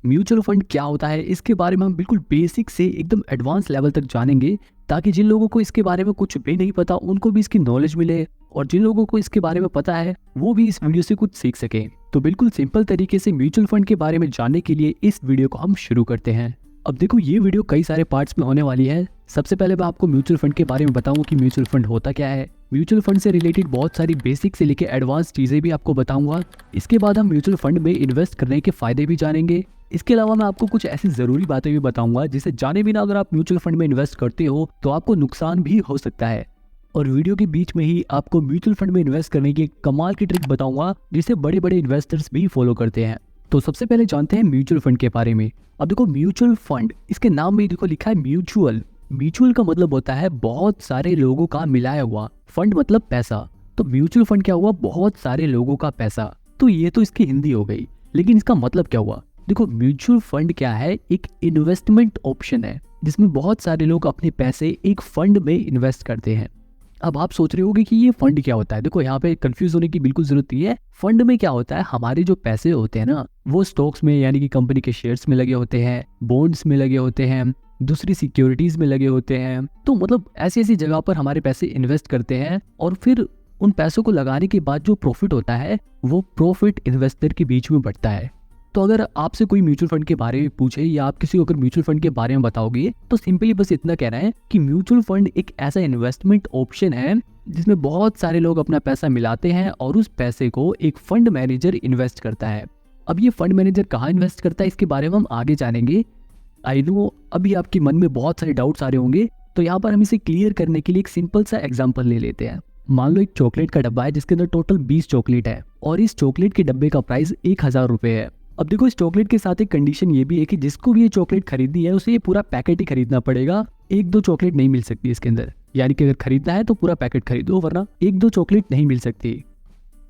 Mutual fund क्या होता है, इसके बारे में हम बिल्कुल बेसिक से एकदम एडवांस लेवल तक जानेंगे, ताकि जिन लोगों को इसके बारे में कुछ भी नहीं पता उनको भी इसकी नॉलेज मिले, और जिन लोगों को इसके बारे में पता है वो भी इस वीडियो से कुछ सीख सके। तो बिल्कुल सिंपल तरीके से म्यूचुअल फंड के बारे में जानने के लिए इस वीडियो को हम शुरू करते हैं। अब देखो, ये वीडियो कई सारे पार्ट्स में होने वाली है। सबसे पहले मैं आपको म्यूचुअल फंड के बारे में बताऊं कि म्यूचुअल फंड होता क्या है। म्यूचुअल फंड से रिलेटेड बहुत सारी बेसिक से लेकर एडवांस चीजें भी आपको बताऊंगा। इसके बाद हम म्यूचुअल फंड में इन्वेस्ट करने के फायदे भी जानेंगे। इसके अलावा मैं आपको कुछ ऐसी जरूरी बातें भी बताऊंगा जिसे जाने बिना अगर आप म्यूचुअल फंड में इन्वेस्ट करते हो तो आपको नुकसान भी हो सकता है। और वीडियो के बीच में ही आपको म्यूचुअल फंड में इन्वेस्ट करने की कमाल की ट्रिक बताऊंगा जिसे बड़े बड़े इन्वेस्टर्स भी फॉलो करते हैं। तो सबसे पहले जानते हैं म्यूचुअल फंड के बारे में। अब देखो, म्यूचुअल फंड, इसके नाम में देखो लिखा है म्यूचुअल। म्यूचुअल का मतलब होता है बहुत सारे लोगों का मिलाया हुआ, फंड मतलब पैसा। तो म्यूचुअल फंड क्या हुआ? बहुत सारे लोगों का पैसा। तो ये तो इसकी हिंदी हो गई, लेकिन इसका मतलब क्या हुआ? देखो, म्यूचुअल फंड क्या है? एक इन्वेस्टमेंट ऑप्शन है जिसमें बहुत सारे लोग अपने पैसे एक फंड में इन्वेस्ट करते हैं। अब आप सोच रहे होगे कि ये फंड क्या होता है। देखो, यहाँ पे कंफ्यूज होने की बिल्कुल जरूरत नहीं है। फंड में क्या होता है, हमारे जो पैसे होते हैं ना, वो स्टॉक्स में यानी कि कंपनी के शेयर्स में लगे होते हैं, बॉन्ड्स में लगे होते हैं, दूसरी सिक्योरिटीज में लगे होते हैं। तो मतलब ऐसी ऐसी जगह पर हमारे पैसे इन्वेस्ट करते हैं, और फिर उन पैसों को लगाने के बाद जो प्रॉफिट होता है वो प्रॉफिट इन्वेस्टर के बीच में बढ़ता है। तो अगर आपसे कोई म्यूचुअल फंड के बारे में पूछे या आप किसी को अगर म्यूचुअल फंड के बारे में बताओगे तो सिंपली बस इतना कहना है कि म्यूचुअल फंड एक ऐसा इन्वेस्टमेंट ऑप्शन है जिसमें बहुत सारे लोग अपना पैसा मिलाते हैं और उस पैसे को एक फंड मैनेजर इन्वेस्ट करता है। अब ये फंड मैनेजर कहाँ इन्वेस्ट करता है इसके बारे में हम आगे जानेंगे। आई नो अभी आपके मन में बहुत सारे डाउट्स आ रहे होंगे, तो यहाँ पर हम इसे क्लियर करने के लिए एक सिंपल सा एग्जाम्पल ले लेते हैं। मान लो एक चॉकलेट का डब्बा है जिसके अंदर टोटल 20 चॉकलेट है, और इस चॉकलेट के डब्बे का प्राइस 1000 रुपए है। अब देखो, इस चॉकलेट के साथ एक कंडीशन ये भी है कि जिसको भी ये चॉकलेट खरीदनी है उसे ये पूरा पैकेट ही खरीदना पड़ेगा। एक दो चॉकलेट नहीं मिल सकती इसके अंदर, यानी कि अगर खरीदना है तो पूरा पैकेट खरीदो, वरना एक दो चॉकलेट नहीं मिल सकती।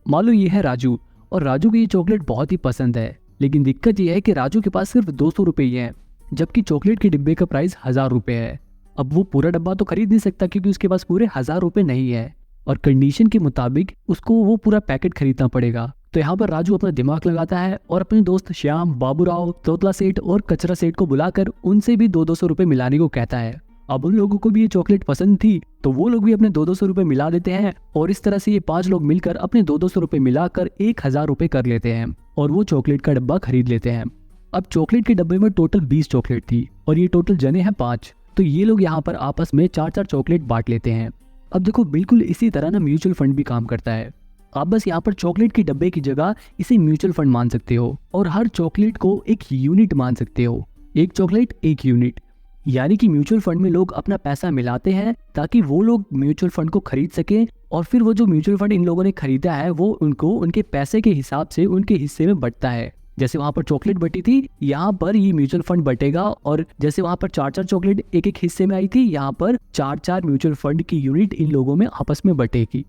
मान लो ये है राजू, और राजू को ये चॉकलेट बहुत ही पसंद है, लेकिन दिक्कत ये है कि राजू के पास सिर्फ 200 रुपए ही है, जबकि चॉकलेट के डिब्बे का प्राइस 1000 रुपए है। अब वो पूरा डब्बा तो खरीद नहीं सकता क्योंकि उसके पास पूरे 1000 रुपए नहीं है, और कंडीशन के मुताबिक उसको वो पूरा पैकेट खरीदना पड़ेगा। तो यहाँ पर राजू अपना दिमाग लगाता है और अपने दोस्त श्याम, बाबूराव, तोतला सेठ और कचरा सेठ को बुलाकर उनसे भी 200 रुपए मिलाने को कहता है। अब उन लोगों को भी ये चॉकलेट पसंद थी, तो वो लोग भी अपने 200 रुपए मिला देते हैं, और इस तरह से ये 5 लोग मिलकर अपने 200 रुपए मिलाकर 1000 रुपए कर लेते हैं और वो चॉकलेट का डब्बा खरीद लेते हैं। अब चॉकलेट के डब्बे में टोटल 20 चॉकलेट थी और ये टोटल जने हैं 5, तो ये लोग यहाँ पर आपस में 4-4 चॉकलेट बांट लेते हैं। अब देखो, बिल्कुल इसी तरह ना म्यूचुअल फंड भी काम करता है। आप बस यहाँ पर चॉकलेट के डब्बे की जगह इसे म्यूचुअल फंड मान सकते हो, और हर चॉकलेट को एक यूनिट मान सकते हो। एक चॉकलेट एक यूनिट, यानी कि म्यूचुअल फंड में लोग अपना पैसा मिलाते हैं ताकि वो लोग म्यूचुअल फंड को खरीद सके, और फिर वो जो म्यूचुअल फंड इन लोगों ने खरीदा है वो उनको उनके पैसे के हिसाब से उनके हिस्से में बंटता है। जैसे वहां पर चॉकलेट बटी थी, यहाँ पर ये म्यूचुअल फंड बटेगा, और जैसे वहां पर 4-4 चॉकलेट एक एक हिस्से में आई थी, यहाँ पर 4-4 म्यूचुअल फंड की यूनिट इन लोगों में आपस में बटेगी।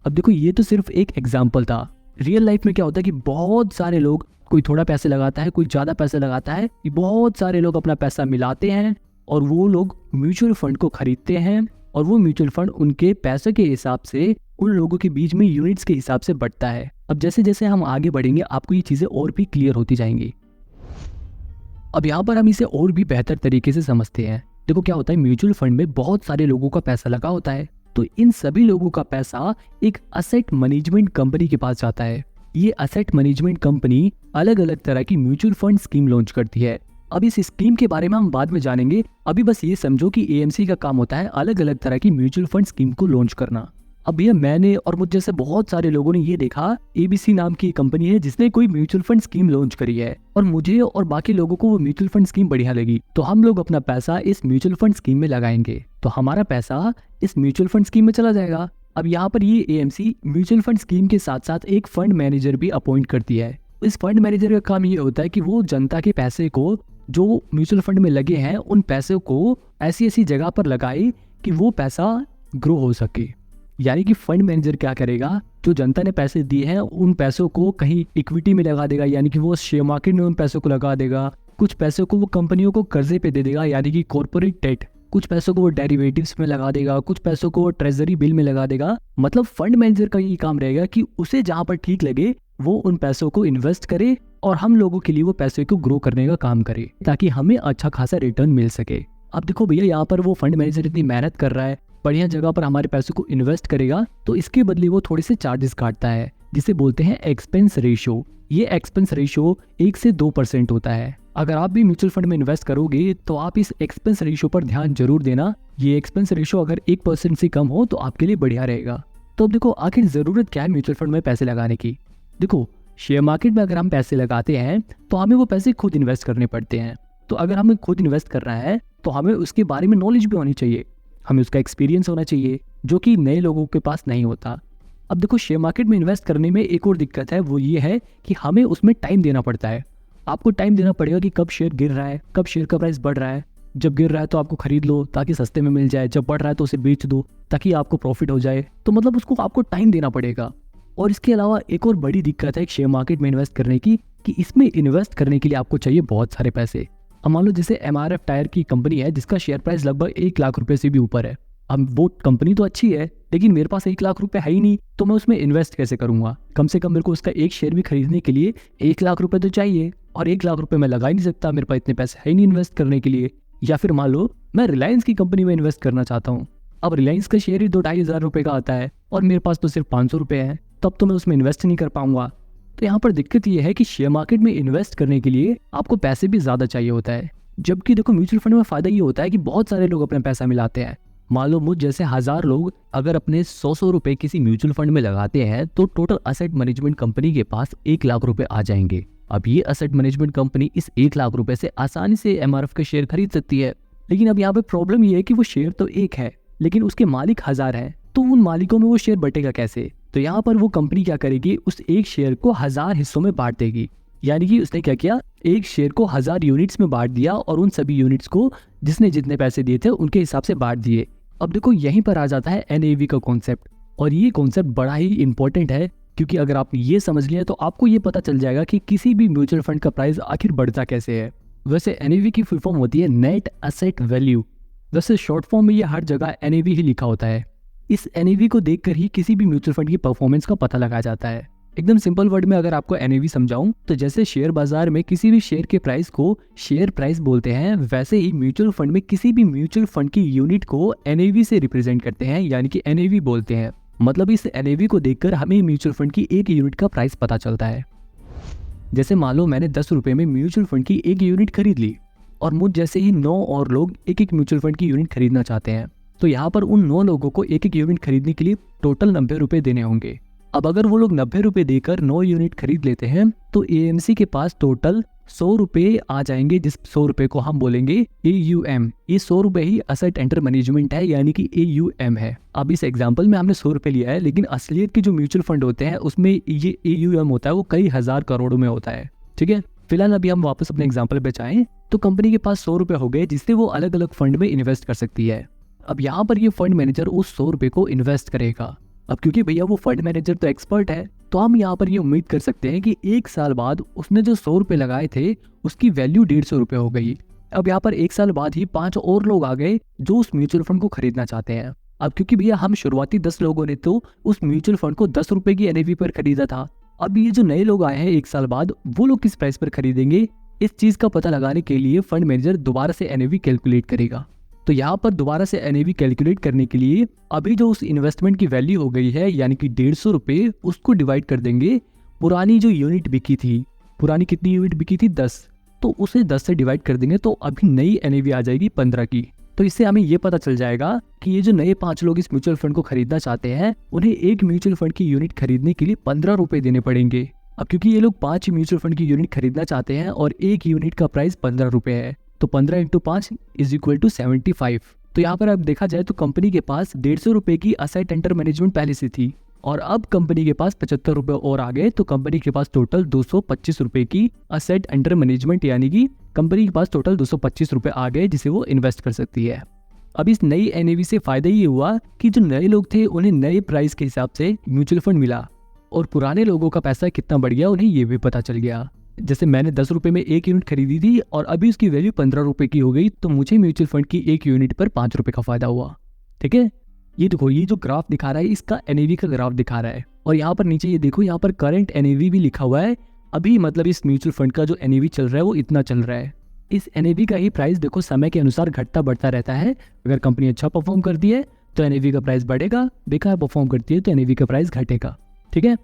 अब देखो, ये तो सिर्फ एक एग्जाम्पल था। रियल लाइफ में क्या होता है कि बहुत सारे लोग, कोई थोड़ा पैसे लगाता है, कोई ज्यादा पैसे लगाता है, बहुत सारे लोग अपना पैसा मिलाते हैं और वो लोग म्यूचुअल फंड को खरीदते हैं, और वो म्यूचुअल फंड उनके पैसे के हिसाब से उन लोगों के बीच में यूनिट्स के हिसाब से बढ़ता है। अब जैसे जैसे हम आगे बढ़ेंगे आपको ये चीजें और भी क्लियर होती जाएंगी। अब यहाँ पर हम इसे और भी बेहतर तरीके से समझते हैं। देखो, क्या होता है, म्यूचुअल फंड में बहुत सारे लोगों का पैसा लगा होता है, तो इन सभी लोगों का पैसा एक असेट मैनेजमेंट कंपनी के पास जाता है। ये असेट मैनेजमेंट कंपनी अलग अलग तरह की म्यूचुअल फंड स्कीम लॉन्च करती है। अब इस स्कीम के बारे में हम बाद में जानेंगे, अभी बस ये समझो कि एएमसी का काम होता है अलग अलग तरह की म्यूचुअल फंड स्कीम को लॉन्च करना। अब ये मैंने और मुझ जैसे बहुत सारे लोगों ने ये देखा, एबीसी नाम की कंपनी है जिसने कोई म्यूचुअल फंड स्कीम लॉन्च करी है, और मुझे और बाकी लोगों को वो म्यूचुअल फंड स्कीम बढ़िया लगी, तो हम लोग अपना पैसा इस म्यूचुअल फंड स्कीम में लगाएंगे, तो हमारा पैसा इस म्यूचुअल फंड स्कीम में चला जाएगा। अब यहाँ पर ये एएमसी म्यूचुअल फंड स्कीम के साथ साथ एक फंड मैनेजर भी अपॉइंट करती है। इस फंड मैनेजर का काम ये होता है कि वो जनता के पैसे को, जो म्यूचुअल फंड में लगे हैं, उन पैसों को ऐसी ऐसी जगह पर लगाए कि वो पैसा ग्रो हो सके। यानी कि फंड मैनेजर क्या करेगा, जो जनता ने पैसे दिए हैं उन पैसों को कहीं इक्विटी में लगा देगा, यानी कि वो शेयर मार्केट में उन पैसों को लगा देगा। कुछ पैसों को वो कंपनियों को कर्जे पे दे देगा, यानी कि कॉर्पोरेट डेट। कुछ पैसों को वो डेरिवेटिव्स में लगा देगा, कुछ पैसों को वो ट्रेजरी बिल में लगा देगा। मतलब फंड मैनेजर का ये काम रहेगा कि उसे जहां पर ठीक लगे वो उन पैसों को इन्वेस्ट करे और हम लोगों के लिए वो पैसे को ग्रो करने का काम करे ताकि हमें अच्छा खासा रिटर्न मिल सके। अब देखो भैया, यहाँ पर वो फंड मैनेजर इतनी मेहनत कर रहा है, बढ़िया जगह पर हमारे पैसों को इन्वेस्ट करेगा, तो इसके बदले वो थोड़े से चार्जेस काटता है जिसे बोलते हैं एक्सपेंस रेशियो। ये एक्सपेंस रेशियो 1 से 2% होता है। अगर आप भी म्यूचुअल फंड में इन्वेस्ट करोगे तो आप इस एक्सपेंस रेशियो पर ध्यान जरूर देना। ये एक्सपेंस रेशियो अगर 1% से कम हो तो आपके लिए बढ़िया रहेगा। तो अब देखो, आखिर जरूरत क्या है म्यूचुअल फंड में पैसे लगाने की। देखो, शेयर मार्केट में अगर हम पैसे लगाते हैं तो हमें वो पैसे खुद इन्वेस्ट करने पड़ते हैं। तो अगर हमें खुद इन्वेस्ट करना है तो हमें उसके बारे में नॉलेज भी होनी चाहिए, हमें उसका एक्सपीरियंस होना चाहिए, जो कि नए लोगों के पास नहीं होता। अब देखो, शेयर मार्केट में इन्वेस्ट करने में एक और दिक्कत है, वो ये है कि हमें उसमें टाइम देना पड़ता है। आपको टाइम देना पड़ेगा कि कब शेयर गिर रहा है, कब शेयर का प्राइस बढ़ रहा है। जब गिर रहा है तो आपको खरीद लो ताकि सस्ते में मिल जाए, जब बढ़ रहा है तो उसे बेच दो ताकि आपको प्रॉफिट हो जाए। तो मतलब उसको आपको टाइम देना पड़ेगा। और इसके अलावा एक और बड़ी दिक्कत है शेयर मार्केट में इन्वेस्ट करने की, कि इसमें इन्वेस्ट करने के लिए आपको चाहिए बहुत सारे पैसे। अब मान लो जैसे MRF टायर की कंपनी है जिसका शेयर प्राइस लगभग 1 लाख रुपए से भी ऊपर है। अब वो कंपनी तो अच्छी है लेकिन मेरे पास 1 लाख रुपए है ही नहीं, तो मैं उसमें इन्वेस्ट कैसे करूंगा। कम से कम मेरे को उसका एक शेयर भी खरीदने के लिए 1 लाख रुपए तो चाहिए, और 1 लाख रुपए मैं लगा ही नहीं सकता, मेरे पास इतने पैसे है ही नहीं इन्वेस्ट करने के लिए। या फिर मान लो मैं रिलायंस की कंपनी में इन्वेस्ट करना चाहता हूँ। अब रिलायंस का शेयर ही 2-2.5 हज़ार रुपए का आता है और मेरे पास तो सिर्फ 500 रुपए है, तब तो मैं उसमें इन्वेस्ट नहीं कर पाऊंगा। तो यहाँ पर दिक्कत ये है कि शेयर मार्केट में इन्वेस्ट करने के लिए आपको पैसे भी ज्यादा चाहिए होता है। जबकि देखो, म्यूचुअल फंड में फायदा ये होता है कि बहुत सारे लोग अपना पैसा मिलाते हैं। मान लो मुझ जैसे 1000 लोग अगर अपने 100 रुपए किसी म्यूचुअल फंड में लगाते हैं तो टोटल असेट मैनेजमेंट कंपनी के पास 1 लाख रुपए आ जाएंगे। अब ये असेट मैनेजमेंट कंपनी इस 1 लाख रुपए से आसानी से MRF के शेयर खरीद सकती है। लेकिन अब यहाँ पे प्रॉब्लम ये है कि वो शेयर तो एक है लेकिन उसके मालिक 1000 हैं, तो उन मालिकों में वो शेयर बटेगा कैसे। तो यहाँ पर वो कंपनी क्या करेगी, उस एक शेयर को 1000 हिस्सों में बांट देगी। यानी कि उसने क्या किया, एक शेयर को 1000 यूनिट्स में बांट दिया और उन सभी यूनिट्स को जिसने जितने पैसे दिए थे उनके हिसाब से बांट दिए। अब देखो, यहीं पर आ जाता है NAV का कॉन्सेप्ट, और ये कॉन्सेप्ट बड़ा ही इंपॉर्टेंट है क्योंकि अगर आपने ये समझ लिया तो आपको ये पता चल जाएगा कि किसी भी म्यूचुअल फंड का प्राइस आखिर बढ़ता कैसे है। वैसे NAV की फुल फॉर्म होती है नेट एसेट वैल्यू। वैसे शॉर्ट फॉर्म में ये हर जगह NAV ही लिखा होता है। इस NAV को देखकर ही किसी भी म्यूचुअल फंड की परफॉर्मेंस का पता लगाया जाता है। एकदम सिंपल वर्ड में अगर आपको NAV समझाऊं तो जैसे शेयर बाजार में किसी भी शेयर के प्राइस को शेयर प्राइस बोलते हैं, वैसे ही म्यूचुअल फंड में किसी भी म्यूचुअल फंड की यूनिट को NAV से रिप्रेजेंट करते हैं, यानी कि NAV बोलते हैं। मतलब इस NAV को देखकर हमें म्यूचुअल फंड की एक यूनिट का प्राइस पता चलता है। जैसे मान लो मैंने 10 रुपए में म्यूचुअल फंड की एक यूनिट खरीद ली और मुझ जैसे ही 9 और लोग एक एक म्यूचुअल फंड की यूनिट खरीदना चाहते हैं, तो यहाँ पर उन 9 लोगों को एक एक यूनिट खरीदने के लिए टोटल 90 रुपए देने होंगे। अब अगर वो लोग 90 रुपए देकर 9 यूनिट खरीद लेते हैं तो AMC के पास टोटल 100 रुपए आ जाएंगे, जिस 100 रुपए को हम बोलेंगे AUM। ये 100 रुपए ही असेट अंडर मैनेजमेंट है, यानी कि AUM है। अब इस एग्जांपल में हमने 100 रुपए लिया है, लेकिन असलियत के जो म्यूचुअल फंड होते हैं उसमें ये AUM होता है, वो कई हजार करोड़ों में होता है। ठीक है, फिलहाल अभी हम वापस अपने एग्जाम्पल पे जाएं तो कंपनी के पास 100 रुपए हो गए जिससे वो अलग अलग फंड में इन्वेस्ट कर सकती है। अब यहाँ पर ये फंड मैनेजर उस 100 रुपए को इन्वेस्ट करेगा। अब क्योंकि भैया वो फंड मैनेजर तो एक्सपर्ट है, तो हम यहाँ पर ये उम्मीद कर सकते हैं कि 1 साल बाद उसने जो 100 रुपए लगाए थे उसकी वैल्यू 150 रुपए हो गई। अब यहाँ पर 1 साल बाद ही 5 और लोग आ गए जो उस म्यूचुअल फंड को खरीदना चाहते हैं। अब क्योंकि भैया हम शुरुआती 10 लोगों ने तो उस म्यूचुअल फंड को 10 रुपए की NAV पर खरीदा था, अब ये जो नए लोग आए हैं 1 साल बाद, वो लोग किस प्राइस पर खरीदेंगे, इस चीज का पता लगाने के लिए फंड मैनेजर दोबारा से NAV कैलकुलेट करेगा। तो यहाँ पर दोबारा से NAV कैलकुलेट करने के लिए अभी जो उस इन्वेस्टमेंट की वैल्यू हो गई है यानी कि 150 रुपए, उसको डिवाइड कर देंगे पुरानी जो यूनिट बिकी थी। पुरानी कितनी यूनिट बिकी थी? 10। तो उसे 10 से डिवाइड कर देंगे तो अभी नई NAV आ जाएगी 15 की। तो इससे हमें ये पता चल जाएगा कि ये जो नए 5 लोग इस म्यूचुअल फंड को खरीदना चाहते हैं उन्हें एक म्यूचुअल फंड की यूनिट खरीदने के लिए 15 रुपए देने पड़ेंगे। अब क्योंकि ये लोग 5 म्यूचुअल फंड की यूनिट खरीदना चाहते हैं और एक यूनिट का प्राइस 15 रुपए है, तो 15 × 5 = 75। तो यहाँ पर अब देखा जाए तो कंपनी के पास 150 रुपए की असेट अंडर मैनेजमेंट पहले से थी और अब कंपनी के पास 75 रुपए और आ गए, तो कंपनी के पास टोटल 225 रुपए की असेट अंडर मैनेजमेंट, यानी कि कंपनी के पास टोटल 225 रुपए आ गए जिसे वो इन्वेस्ट कर सकती है। अब इस नई NAV से फायदा ये हुआ कि जो नए लोग थे उन्हें नए प्राइस के हिसाब से म्यूचुअल फंड मिला और पुराने लोगों का पैसा कितना बढ़ गया उन्हें ये भी पता चल गया। जैसे मैंने 10 रुपए में एक यूनिट खरीदी थी और अभी उसकी वैल्यू 15 रुपए की हो गई, तो मुझे म्यूचुअल फंड की एक यूनिट पर 5 रुपए का फायदा हुआ। ठीक है, ये देखो, ये जो ग्राफ दिखा रहा है इसका NAV का ग्राफ दिखा रहा है और यहाँ पर नीचे ये देखो, यहाँ पर करंट NAV भी लिखा हुआ है अभी मतलब इस म्यूचुअल फंड का जो एनएवी चल रहा है वो इतना चल रहा है। इस एनएवी का ही प्राइस देखो समय के अनुसार घटता बढ़ता रहता है। अगर कंपनी अच्छा परफॉर्म करती है तो एनएवी का प्राइस बढ़ेगा, बेकार परफॉर्म करती है तो एनएवी का प्राइस घटेगा। ठीक है,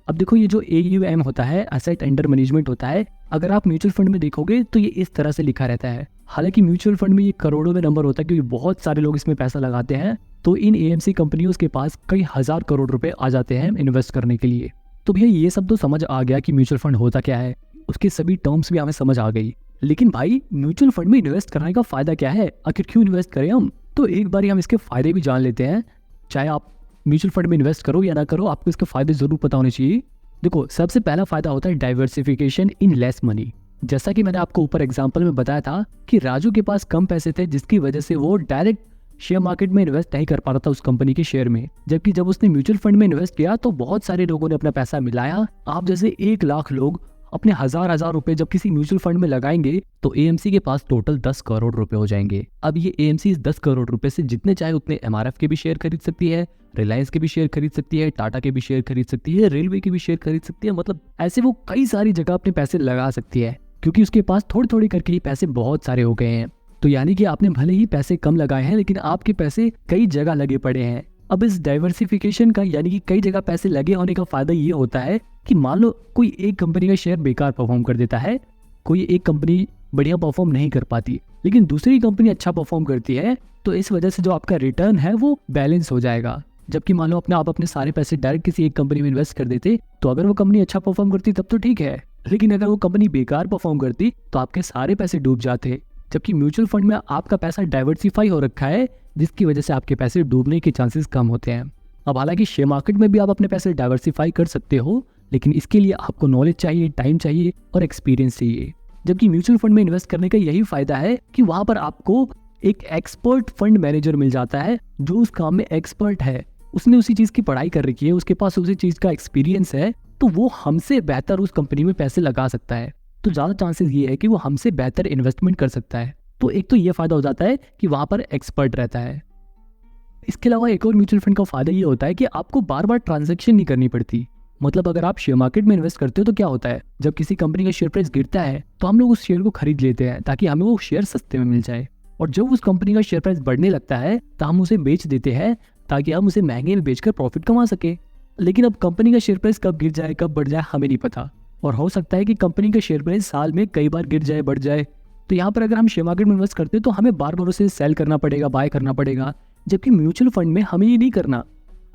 अब देखो ये जो AUM होता है, एसेट अंडर मैनेजमेंट होता है, अगर आप म्यूचुअल फंड में देखोगे तो ये इस तरह से लिखा रहता है। हालांकि म्यूचुअल फंड में ये करोड़ों में नंबर होता है क्योंकि बहुत सारे लोग इसमें पैसा लगाते हैं, तो इन AMC कंपनियों के पास कई हजार करोड़ रुपए आ जाते हैं इन्वेस्ट करने के लिए। तो भैया ये सब तो समझ आ गया कि म्यूचुअल फंड होता क्या है, उसकी सभी टर्म्स भी हमें समझ आ गई। लेकिन भाई म्यूचुअल फंड में इन्वेस्ट करने का फायदा क्या है, आखिर क्यों इन्वेस्ट करें हम? तो एक बार हम इसके फायदे भी जान लेते हैं। चाहे आप म्यूचुअल फंड में इन्वेस्ट करो या ना करो, आपको इसके फायदे जरूर पता होने चाहिए। देखो सबसे पहला फायदा होता है डाइवर्सिफिकेशन इन लेस मनी। जैसा कि मैंने आपको ऊपर एग्जांपल में बताया था कि राजू के पास कम पैसे थे जिसकी वजह से वो डायरेक्ट शेयर मार्केट में इन्वेस्ट नहीं कर पा रहा था उस कंपनी के शेयर में, जबकि जब उसने म्यूचुअल फंड में इन्वेस्ट किया तो बहुत सारे लोगों ने अपना पैसा मिलाया। आप जैसे 1 लाख लोग अपने हजार रुपए जब किसी म्यूचुअल फंड में लगाएंगे तो AMC के पास टोटल 10 करोड़ रुपए हो जाएंगे। अब ये AMC इस 10 करोड़ रुपए से जितने चाहे उतने MRF के भी शेयर खरीद सकती है, रिलायंस के भी शेयर खरीद सकती है, टाटा के भी शेयर खरीद सकती है, रेलवे के भी शेयर खरीद सकती है। मतलब ऐसे वो कई सारी जगह अपने पैसे लगा सकती है क्योंकि उसके पास थोड़ी थोड़ी करके ही पैसे बहुत सारे हो गए हैं। तो यानी कि आपने भले ही पैसे कम लगाए हैं लेकिन आपके पैसे कई जगह लगे पड़े हैं। अब इस डाइवर्सिफिकेशन का यानी कि कई जगह पैसे लगे होने का फायदा ये होता है कि मान लो कोई एक कंपनी का शेयर बेकार परफॉर्म कर देता है, कोई एक कंपनी बढ़िया परफॉर्म नहीं कर पाती लेकिन दूसरी कंपनी अच्छा परफॉर्म करती है, तो इस वजह से जो आपका रिटर्न है वो बैलेंस हो जाएगा। जबकि मान लो आप अपने सारे पैसे डायरेक्ट किसी एक कंपनी में इन्वेस्ट कर देते तो अगर वो कंपनी अच्छा परफॉर्म करती तब तो ठीक है, लेकिन अगर वो कंपनी बेकार परफॉर्म करती तो आपके सारे पैसे डूब जाते। जबकि म्यूचुअल फंड में आपका पैसा डाइवर्सिफाई हो रखा है जिसकी वजह से आपके पैसे डूबने के चांसेस कम होते हैं। अब हालांकि शेयर मार्केट में भी आप अपने पैसे डाइवर्सिफाई कर सकते हो लेकिन इसके लिए आपको नॉलेज चाहिए, टाइम चाहिए और एक्सपीरियंस चाहिए। जबकि म्यूचुअल फंड में इन्वेस्ट करने का यही फायदा है कि वहां पर आपको एक एक्सपर्ट फंड मैनेजर मिल जाता है जो उस काम में एक्सपर्ट है, उसने उसी चीज की पढ़ाई कर रखी है, उसके पास उसी चीज का एक्सपीरियंस है, तो वो हमसे बेहतर उस कंपनी में पैसे लगा सकता है। तो ज्यादा चांसेस ये है कि वो हमसे बेहतर इन्वेस्टमेंट कर सकता है। तो एक तो ये फायदा हो जाता है कि वहां पर एक्सपर्ट रहता है। इसके अलावा एक और म्यूचुअल फंड का फायदा ये होता है कि आपको बार बार ट्रांजैक्शन नहीं करनी पड़ती। मतलब अगर आप शेयर मार्केट में इन्वेस्ट करते हो तो क्या होता है, जब किसी कंपनी का शेयर प्राइस गिरता है तो हम लोग उस शेयर को खरीद लेते हैं ताकि हमें वो शेयर सस्ते में मिल जाए, और जब उस कंपनी का शेयर प्राइस बढ़ने लगता है तो हम उसे बेच देते हैं ताकि हम उसे महंगे में बेचकर प्रॉफिट कमा सके। लेकिन अब कंपनी का शेयर प्राइस कब गिर जाए कब बढ़ जाए हमें नहीं पता, और हो सकता है कि कंपनी का शेयर प्राइस साल में कई बार गिर जाए बढ़ जाए। तो यहाँ पर अगर हम शेयर मार्केट में इन्वेस्ट करते हैं तो हमें बार बार उसे सेल करना पड़ेगा, बाय करना पड़ेगा। जबकि म्यूचुअल फंड में हमें ये नहीं करना,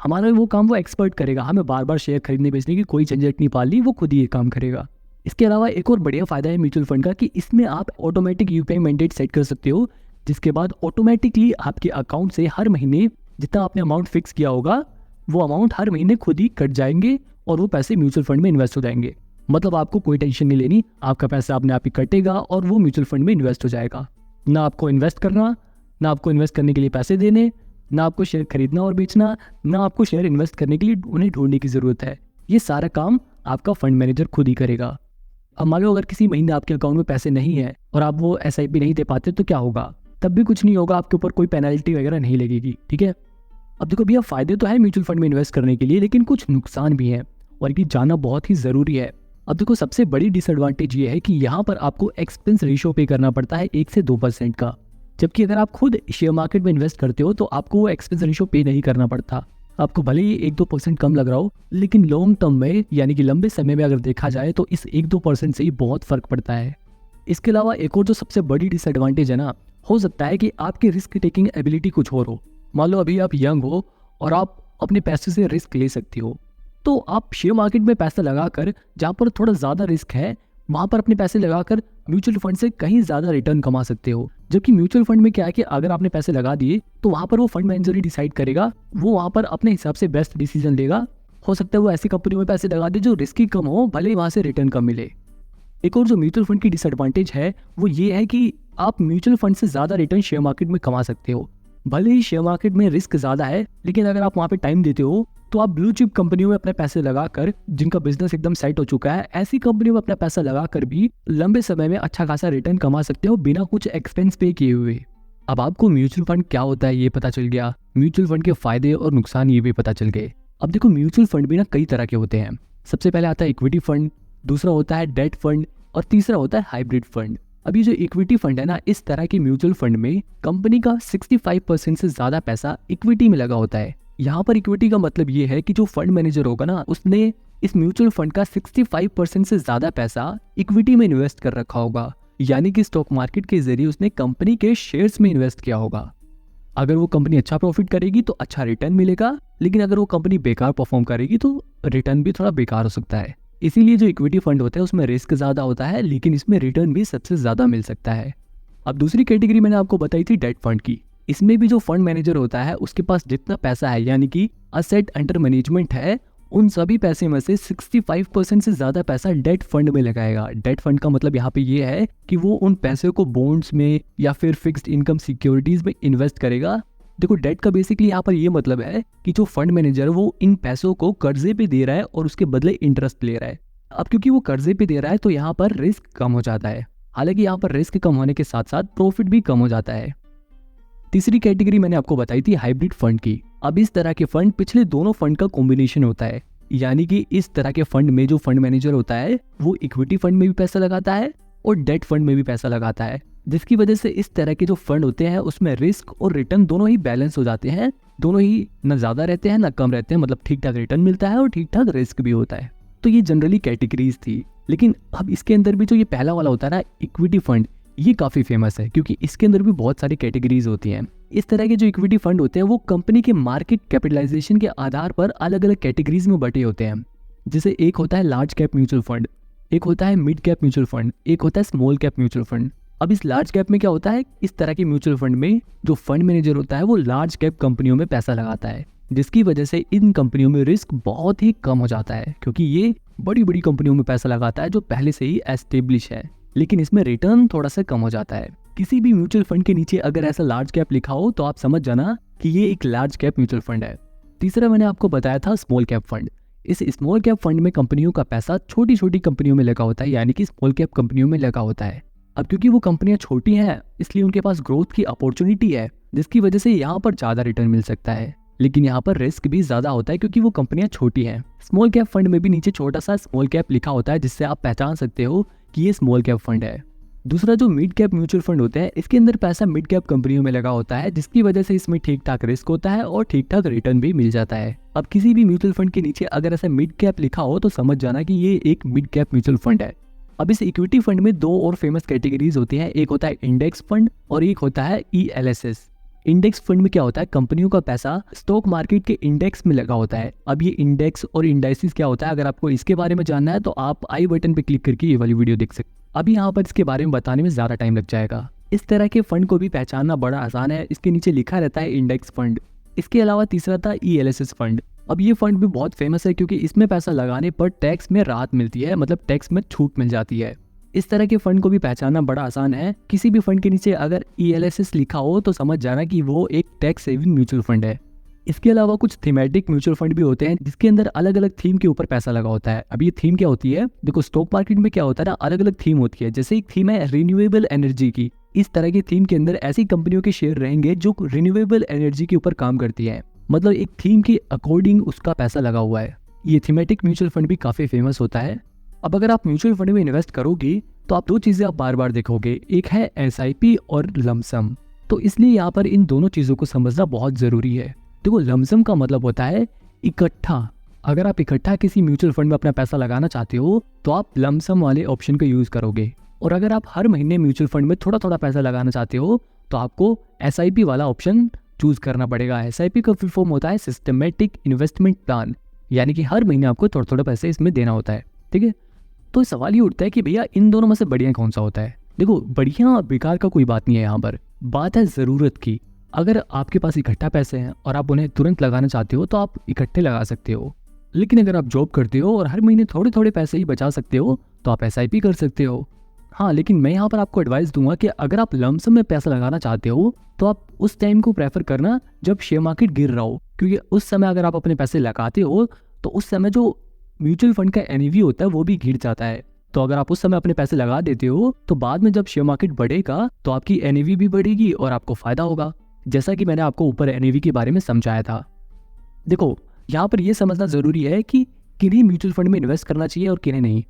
हमारा वो काम वो एक्सपर्ट करेगा, हमें बार बार शेयर खरीदने बेचने की कोई झंझट नहीं पालनी, वो खुद ही ये काम करेगा। इसके अलावा एक और बढ़िया फायदा है म्यूचुअल फंड का कि इसमें आप ऑटोमेटिक UPI मैंडेट सेट कर सकते हो, जिसके बाद ऑटोमेटिकली आपके अकाउंट से हर महीने जितना आपने अमाउंट फिक्स किया होगा वो अमाउंट हर महीने खुद ही कट जाएंगे और वो पैसे म्यूचुअल फंड में इन्वेस्ट हो जाएंगे। मतलब आपको कोई टेंशन नहीं लेनी, आपका पैसा अपने आप ही कटेगा और वो म्यूचुअल फंड में इन्वेस्ट हो जाएगा। ना आपको इन्वेस्ट करना, ना आपको इन्वेस्ट करने के लिए पैसे देने, ना आपको शेयर खरीदना और बेचना, ना आपको शेयर इन्वेस्ट करने के लिए उन्हें ढूंढने की जरूरत है। ये सारा काम आपका फंड मैनेजर खुद ही करेगा। अब मान लो अगर किसी महीने आपके अकाउंट में पैसे नहीं है और आप वो SIP नहीं दे पाते तो क्या होगा, तब भी कुछ नहीं होगा, आपके ऊपर कोई पेनल्टी वगैरह नहीं लगेगी। ठीक है, अब देखो भैया फायदे तो है म्यूचुअल फंड में इन्वेस्ट करने के लिए, लेकिन कुछ नुकसान भी हैं और ये जानना बहुत ही जरूरी है। अब देखो सबसे बड़ी डिसएडवांटेज ये है कि यहाँ पर आपको एक्सपेंस रेशियो पे करना पड़ता है 1 से 2% का, जबकि अगर आप खुद शेयर मार्केट में इन्वेस्ट करते हो तो आपको वो एक्सपेंस रेशियो पे नहीं करना पड़ता। आपको भले ही 1-2% कम लग रहा हो, लेकिन लॉन्ग टर्म में यानी कि लंबे समय में अगर देखा जाए तो इस 1-2% से ही बहुत फर्क पड़ता है। इसके अलावा एक और जो सबसे बड़ी डिसएडवांटेज है ना, हो सकता है कि आपकी रिस्क टेकिंग एबिलिटी कुछ और हो। मान लो अभी आप यंग हो और आप अपने पैसे से रिस्क ले सकते हो, तो आप शेयर मार्केट में पैसा लगाकर जहाँ पर थोड़ा ज़्यादा रिस्क है वहाँ पर अपने पैसे लगाकर म्यूचुअल फंड से कहीं ज़्यादा रिटर्न कमा सकते हो। जबकि म्यूचुअल फंड में क्या है कि अगर आपने पैसे लगा दिए तो वहाँ पर वो फंड मैनेजर ही डिसाइड करेगा, वो वहाँ पर अपने हिसाब से बेस्ट डिसीजन लेगा। हो सकता है वो ऐसी कंपनी में पैसे लगा दे जो रिस्की कम हो, भले ही वहाँ से रिटर्न कम मिले। एक और जो म्यूचुअल फंड की डिसएडवांटेज है वो ये है कि आप म्यूचुअल फंड से ज़्यादा रिटर्न शेयर मार्केट में कमा सकते हो। भले ही शेयर मार्केट में रिस्क ज़्यादा है, लेकिन अगर आप वहाँ पे टाइम देते हो तो आप ब्लू चिप कंपनियों में अपने पैसे लगाकर, जिनका बिजनेस एकदम सेट हो चुका है, ऐसी कंपनियों में अपना पैसा लगाकर भी लंबे समय में अच्छा खासा रिटर्न कमा सकते हो बिना कुछ एक्सपेंस पे किए हुए। अब आपको म्यूचुअल फंड क्या होता है ये पता चल गया, म्यूचुअल फंड के फायदे और नुकसान ये भी पता चल गए। अब देखो म्यूचुअल फंड भी ना कई तरह के होते हैं। सबसे पहले आता है इक्विटी फंड, दूसरा होता है डेट फंड और तीसरा होता है हाइब्रिड फंड। अभी जो इक्विटी फंड है ना, इस तरह के म्यूचुअल फंड में कंपनी का 65% से ज्यादा पैसा इक्विटी में लगा होता है। यहाँ पर इक्विटी का मतलब ये है कि जो फंड मैनेजर होगा ना, उसने इस म्यूचुअल फंड का 65% से ज्यादा पैसा इक्विटी में इन्वेस्ट कर रखा होगा, यानी कि स्टॉक मार्केट के जरिए उसने कंपनी के शेयर्स में इन्वेस्ट किया होगा। अगर वो कंपनी अच्छा प्रॉफिट करेगी तो अच्छा रिटर्न मिलेगा, लेकिन अगर वो कंपनी बेकार परफॉर्म करेगी तो रिटर्न भी थोड़ा बेकार हो सकता है। इसीलिए जो इक्विटी फंड होता है उसमें रिस्क ज्यादा होता है, लेकिन इसमें रिटर्न भी सबसे ज्यादा मिल सकता है। अब दूसरी कैटेगरी मैंने आपको बताई थी डेट फंड की। इसमें भी जो फंड मैनेजर होता है उसके पास जितना पैसा है, यानी कि असेट अंडर मैनेजमेंट है, उन सभी पैसे में से 65% से ज्यादा पैसा डेट फंड में लगाएगा। डेट फंड का मतलब यहाँ पे ये है कि वो उन पैसे को बॉन्ड्स में या फिर फिक्स्ड इनकम सिक्योरिटीज में इन्वेस्ट करेगा। देखो, डेट का बेसिकली यहाँ पर ये मतलब है कि जो फंड मैनेजर वो इन पैसों को कर्जे पे दे रहा है और उसके बदले इंटरेस्ट ले रहा है। अब क्योंकि वो कर्जे पे दे रहा है तो यहाँ पर रिस्क कम हो जाता है। हालांकि यहाँ पर रिस्क कम होने के साथ साथ प्रॉफिट भी कम हो जाता है। तीसरी कैटेगरी मैंने आपको बताई थी हाइब्रिड फंड की। अब इस तरह के फंड पिछले दोनों फंड का कॉम्बिनेशन होता है, यानी कि इस तरह के फंड में जो फंड मैनेजर होता है वो इक्विटी फंड में भी पैसा लगाता है और डेट फंड में भी पैसा लगाता है, जिसकी वजह से इस तरह के जो फंड होते हैं उसमें रिस्क और रिटर्न दोनों ही बैलेंस हो जाते हैं। दोनों ही न ज्यादा रहते हैं न कम रहते हैं, मतलब ठीक ठाक रिटर्न मिलता है और ठीक ठाक रिस्क भी होता है। तो ये जनरली कैटेगरीज थी। लेकिन अब इसके अंदर भी जो ये पहला वाला होता है ना, इक्विटी फंड, ये काफी फेमस है क्योंकि इसके अंदर भी बहुत सारी कैटेगरीज होती हैं। इस तरह के जो इक्विटी फंड होते हैं वो कंपनी के मार्केट कैपिटलाइजेशन के आधार पर अलग अलग कैटेगरीज में बटे होते हैं। जैसे एक होता है लार्ज कैप म्यूचुअल फंड, एक होता है मिड कैप म्यूचुअल फंड, एक होता है स्मॉल कैप म्यूचुअल फंड। अब इस लार्ज कैप में क्या होता है, इस तरह के म्यूचुअल फंड में जो फंड मैनेजर होता है वो लार्ज कैप कंपनियों में पैसा लगाता है, जिसकी वजह से इन कंपनियों में रिस्क बहुत ही कम हो जाता है क्योंकि ये बड़ी बड़ी कंपनियों में पैसा लगाता है जो पहले से ही एस्टेब्लिश है, लेकिन इसमें रिटर्न थोड़ा सा कम हो जाता है। किसी भी म्यूचुअल फंड के नीचे अगर ऐसा लार्ज कैप लिखा हो तो आप समझ जाना कि ये एक लार्ज कैप म्यूचुअल फंड है। तीसरा मैंने आपको बताया था स्मॉल कैप फंड। इस स्मॉल कैप फंड में कंपनियों का पैसा छोटी छोटी कंपनियों में लगा होता है, यानी कि स्मॉल कैप कंपनियों में लगा होता है। अब क्योंकि वो कंपनियां छोटी हैं इसलिए उनके पास ग्रोथ की अपॉर्चुनिटी है, जिसकी वजह से यहाँ पर ज्यादा रिटर्न मिल सकता है, लेकिन यहाँ पर रिस्क भी ज्यादा होता है क्योंकि वो कंपनियां छोटी हैं। स्मॉल कैप फंड में भी नीचे छोटा सा स्मॉल कैप लिखा होता है, जिससे आप पहचान सकते हो कि ये स्मॉल कैप फंड है। दूसरा जो मिड कैप म्यूचुअल फंड होते हैं, इसके अंदर पैसा मिड कैप कंपनियों में लगा होता है, जिसकी वजह से इसमें ठीक ठाक रिस्क होता है और ठीक ठाक रिटर्न भी मिल जाता है। अब किसी भी म्यूचुअल फंड के नीचे अगर ऐसा मिड कैप लिखा हो तो समझ जाना कि ये एक मिड कैप म्यूचुअल फंड है। अब इस इक्विटी फंड में दो और फेमस कैटेगरीज होती हैं, एक होता है इंडेक्स फंड और एक होता है ELSS। इंडेक्स फंड में क्या होता है, कंपनियों का पैसा स्टॉक मार्केट के इंडेक्स में लगा होता है। अब ये इंडेक्स और इंडाइसिस क्या होता है, अगर आपको इसके बारे में जानना है तो आप आई बटन पे क्लिक करके ये वाली वीडियो देख सकते हैं। अभी यहाँ पर इसके बारे में बताने में ज्यादा टाइम लग जाएगा। इस तरह के फंड को भी पहचानना बड़ा आसान है, इसके नीचे लिखा रहता है इंडेक्स फंड। इसके अलावा तीसरा था ELSS फंड। अब ये फंड भी बहुत फेमस है क्योंकि इसमें पैसा लगाने पर टैक्स में राहत मिलती है, मतलब टैक्स में छूट मिल जाती है। इस तरह के फंड को भी पहचानना बड़ा आसान है। किसी भी फंड के नीचे अगर ELSS लिखा हो तो समझ जाना कि वो एक टैक्स सेविंग म्यूचुअल फंड है। इसके अलावा कुछ थीमेटिक म्यूचुअल फंड भी होते हैं जिसके अंदर अलग अलग थीम के ऊपर पैसा लगा होता है। अब ये थीम क्या होती है, देखो स्टॉक मार्केट में क्या होता है ना, अलग अलग थीम होती है। जैसे एक थीम है रिन्यूएबल एनर्जी की, इस तरह की थीम के अंदर ऐसी कंपनियों के शेयर रहेंगे जो रिन्यूएबल एनर्जी के ऊपर काम करती है, मतलब एक थीम के अकॉर्डिंग उसका पैसा लगा हुआ है। ये थीमेटिक म्यूचुअल फंड भी काफी फेमस होता है। अब अगर आप म्यूचुअल फंड में इन्वेस्ट करोगे तो आप दो चीजें आप बार बार देखोगे, एक है SIP और लमसम। तो इसलिए यहाँ पर इन दोनों चीजों को समझना बहुत जरूरी है। देखो, लमसम का मतलब होता है इकट्ठा। अगर आप इकट्ठा किसी म्यूचुअल फंड में अपना पैसा लगाना चाहते हो तो आप लमसम वाले ऑप्शन का यूज करोगे, और अगर आप हर महीने म्यूचुअल फंड में थोड़ा थोड़ा पैसा लगाना चाहते हो तो आपको SIP वाला ऑप्शन चूज करना पड़ेगा। SIP का फुल फॉर्म होता है सिस्टमेटिक इन्वेस्टमेंट प्लान, यानी कि हर महीने आपको थोड़ा थोड़ा पैसे इसमें देना होता है। ठीक है, तो सवाल ये उठता है कि भैया इन दोनों में से बढ़िया कौन सा होता है। देखो, बढ़िया और बेकार का कोई बात नहीं है, यहाँ पर बात है जरूरत की। अगर आपके पास इकट्ठा पैसे हैं और आप उन्हें तुरंत लगाना चाहते हो तो आप इकट्ठे लगा सकते हो, लेकिन अगर आप जॉब करते हो और हर महीने थोड़े थोड़े पैसे ही बचा सकते हो तो आप SIP कर सकते हो। हाँ, लेकिन मैं यहाँ पर आपको एडवाइस दूंगा कि अगर आप लमसम में पैसा लगाना चाहते हो तो आप उस टाइम को प्रेफर करना जब शेयर मार्केट गिर रहा हो, क्योंकि उस समय अगर आप अपने पैसे लगाते हो तो उस समय जो म्यूचुअल फंड का NAV होता है वो भी गिर जाता है। तो अगर आप उस समय अपने पैसे लगा देते हो तो बाद में जब शेयर मार्केट बढ़ेगा तो आपकी NAV भी बढ़ेगी और आपको फायदा होगा, जैसा कि मैंने आपको ऊपर NAV के बारे में समझाया था। देखो, यहाँ पर यह समझना जरूरी है कि किन्हीं म्यूचुअल फंड में इन्वेस्ट करना चाहिए और किन्हें नहीं।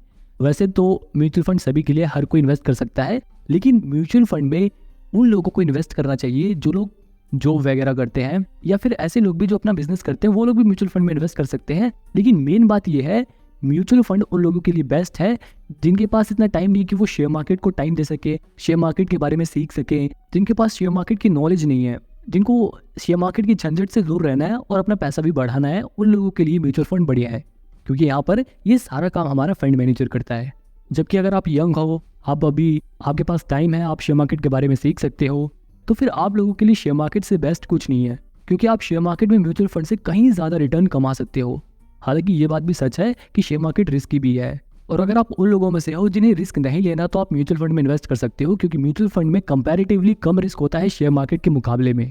वैसे तो म्यूचुअल फंड सभी के लिए हर कोई इन्वेस्ट कर सकता है, लेकिन म्यूचुअल फंड में उन लोगों को इन्वेस्ट करना चाहिए जो लोग जॉब वगैरह करते हैं, या फिर ऐसे लोग भी जो अपना बिजनेस करते हैं, वो लोग भी म्यूचुअल फंड में इन्वेस्ट कर सकते हैं। लेकिन मेन बात यह है, म्यूचुअल फंड उन लोगों के लिए बेस्ट है जिनके पास इतना टाइम नहीं कि वो शेयर मार्केट को टाइम दे सके, शेयर मार्केट के बारे में सीख सके, जिनके पास शेयर मार्केट की नॉलेज नहीं है, जिनको शेयर मार्केट की झंझट से दूर रहना है और अपना पैसा भी बढ़ाना है, उन लोगों के लिए म्यूचुअल फंड बढ़िया है। क्योंकि यहाँ पर ये सारा काम हमारा फंड मैनेजर करता है। जबकि अगर आप यंग हो, आप अभी आपके पास टाइम है, आप शेयर मार्केट के बारे में सीख सकते हो, तो फिर आप लोगों के लिए शेयर मार्केट से बेस्ट कुछ नहीं है। क्योंकि आप शेयर मार्केट में म्यूचुअल फंड से कहीं ज़्यादा रिटर्न कमा सकते हो। हालांकि ये बात भी सच है कि शेयर मार्केट रिस्की भी है, और अगर आप उन लोगों में से हो जिन्हें रिस्क नहीं लेना, तो आप म्यूचुअल फंड में इन्वेस्ट कर सकते हो। क्योंकि म्यूचुअल फंड में कंपैरेटिवली कम रिस्क होता है शेयर मार्केट के मुकाबले में।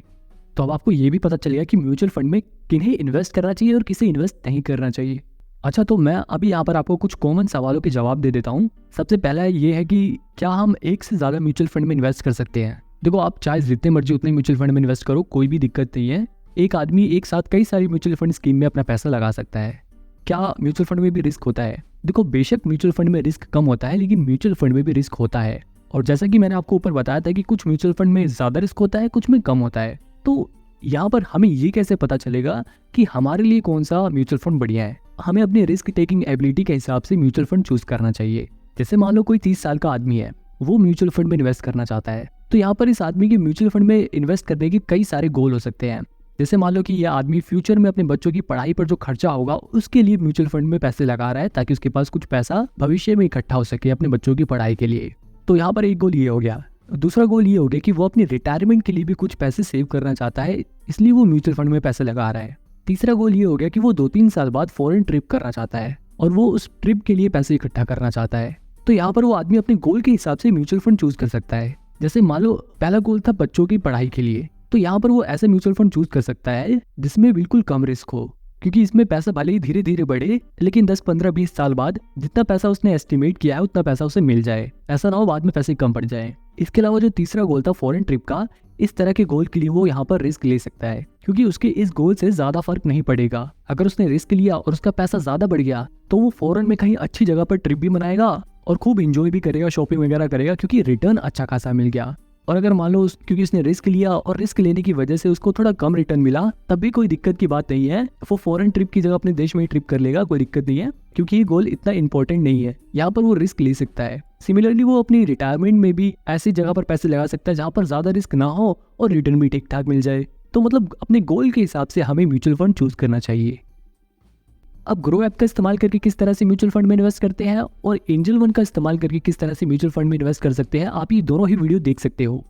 तो अब आपको ये भी पता चल गया कि म्यूचुअल फंड में किन्हें इन्वेस्ट करना चाहिए और किसे इन्वेस्ट नहीं करना चाहिए। अच्छा, तो मैं अभी यहाँ पर आपको कुछ कॉमन सवालों के जवाब दे देता हूँ। सबसे पहला ये है कि क्या हम एक से ज़्यादा म्यूचुअल फंड में इन्वेस्ट कर सकते हैं। देखो, आप चाहे जितने मर्जी उतने म्यूचुअल फंड में इन्वेस्ट करो, कोई भी दिक्कत नहीं है। एक आदमी एक साथ कई सारी म्यूचुअल फंड स्कीम में अपना पैसा लगा सकता है। क्या म्यूचुअल फंड में भी रिस्क होता है? देखो, बेशक म्यूचुअल फंड में रिस्क कम होता है, लेकिन म्यूचुअल फंड में भी रिस्क होता है। और जैसा कि मैंने आपको ऊपर बताया था कि कुछ म्यूचुअल फंड में ज़्यादा रिस्क होता है, कुछ में कम होता है। तो यहाँ पर हमें ये कैसे पता चलेगा कि हमारे लिए कौन सा म्यूचुअल फंड बढ़िया है? हमें अपनी रिस्क टेकिंग एबिलिटी के हिसाब से म्यूचुअल फंड चूज करना चाहिए। जैसे मान लो कोई 30 साल का आदमी है, वो म्यूचुअल फंड में इन्वेस्ट करना चाहता है, तो यहाँ पर इस आदमी के म्यूचुअल फंड में इन्वेस्ट करने के कई सारे गोल हो सकते हैं। जैसे मान लो कि यह आदमी फ्यूचर में अपने बच्चों की पढ़ाई पर जो खर्चा होगा उसके लिए म्यूचुअल फंड में पैसे लगा रहा है, ताकि उसके पास कुछ पैसा भविष्य में इकट्ठा हो सके अपने बच्चों की पढ़ाई के लिए। तो यहाँ पर एक गोल ये हो गया। दूसरा गोल ये हो गया कि वो अपनी रिटायरमेंट के लिए भी कुछ पैसे सेव करना चाहता है, इसलिए वो म्यूचुअल फंड में पैसे लगा रहा है। तीसरा गोल ये हो गया कि वो 2-3 साल बाद फॉरेन ट्रिप करना चाहता है और वो उस ट्रिप के लिए पैसे इकट्ठा करना चाहता है। तो यहाँ पर वो आदमी अपने गोल के हिसाब से म्यूचुअल फंड चूज कर सकता है। जैसे मान लो पहला गोल था बच्चों की पढ़ाई के लिए, तो यहाँ पर वो ऐसे म्यूचुअल फंड चूज कर सकता है जिसमें बिल्कुल कम रिस्क हो, क्योंकि इसमें पैसा भले ही धीरे धीरे बढ़े, लेकिन 10, 15, 20 साल बाद जितना पैसा उसने एस्टिमेट किया है उतना पैसा उसे मिल जाए। ऐसा ना हो बाद में पैसे कम पड़ जाए। इसके अलावा जो तीसरा गोल था फॉरेन ट्रिप का, इस तरह के गोल के लिए वो यहाँ पर रिस्क ले सकता है, क्योंकि उसके इस गोल से ज्यादा फर्क नहीं पड़ेगा। अगर उसने रिस्क लिया और उसका पैसा ज्यादा बढ़ गया, तो वो फॉरेन में कहीं अच्छी जगह पर ट्रिप भी मनाएगा और खूब इंजॉय भी करेगा, शॉपिंग वगैरह करेगा, क्योंकि रिटर्न अच्छा खासा मिल गया। और अगर मान लो क्योंकि उसने रिस्क लिया और रिस्क लेने की वजह से उसको थोड़ा कम रिटर्न मिला, तब भी कोई दिक्कत की बात नहीं है। वो फॉरेन ट्रिप की जगह अपने देश में ही ट्रिप कर लेगा, कोई दिक्कत नहीं है, क्योंकि ये गोल इतना इंपॉर्टेंट नहीं है। यहाँ पर वो रिस्क ले सकता है। सिमिलरली वो अपनी रिटायरमेंट में भी ऐसी जगह पर पैसे लगा सकता है जहाँ पर ज्यादा रिस्क ना हो और रिटर्न भी ठीक ठाक मिल जाए। तो मतलब अपने गोल के हिसाब से हमें म्यूचुअल फंड चूज करना चाहिए। अब ग्रो ऐप का इस्तेमाल करके किस तरह से म्यूचुअल फंड में इन्वेस्ट करते हैं और एंजल वन का इस्तेमाल करके किस तरह से म्यूचुअल फंड में इन्वेस्ट कर सकते हैं, आप ये दोनों ही वीडियो देख सकते हो।